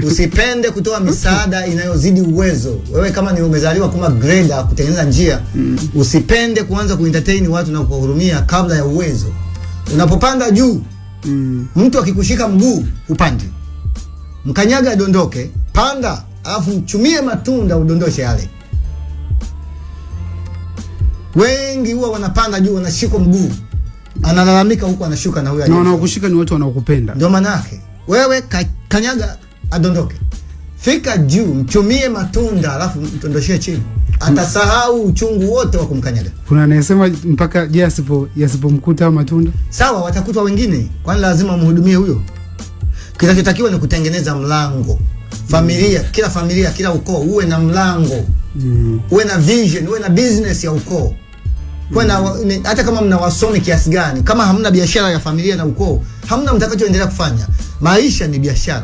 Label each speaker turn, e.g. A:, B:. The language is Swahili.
A: Usipende kutoa misaada inayozidi uwezo. Wewe kama ni umezaliwa kama grader kutengeneza njia, usipende kuanza kuentertain watu na kuwahurumia kabla ya uwezo. Unapopanda juu, mtu akikushika mguu upande, mkanyaga adondoke, panda alafu mchumie matunda udondoshe yale. Wengi huwa wanapanda juu wanashika mguu, analalamika huko anashuka na huyo.
B: Na wanaokushika ni watu wanaokupenda.
A: Ndio maana yake. Wewe kanyaga adondoke. Fika juu, mchumie matunda alafu mtondoshie chini. Atasahau uchungu wote wa kumkanyaga.
B: Kuna anayesema mpaka yasipomkuta matunda.
A: Sawa, watakutwa wengine. Kwani lazima mhudumie huyo? Kinachotakiwa ni kutengeneza mlango. Familia, kila familia, kila ukoo uwe na mlango. Uwe na vision, uwe na business ya ukoo. Hata kama mna wasomi kiasi gani, kama hamna biashara ya familia na ukoo, hamna mtakachoendelea kufanya. Maisha ni biashara.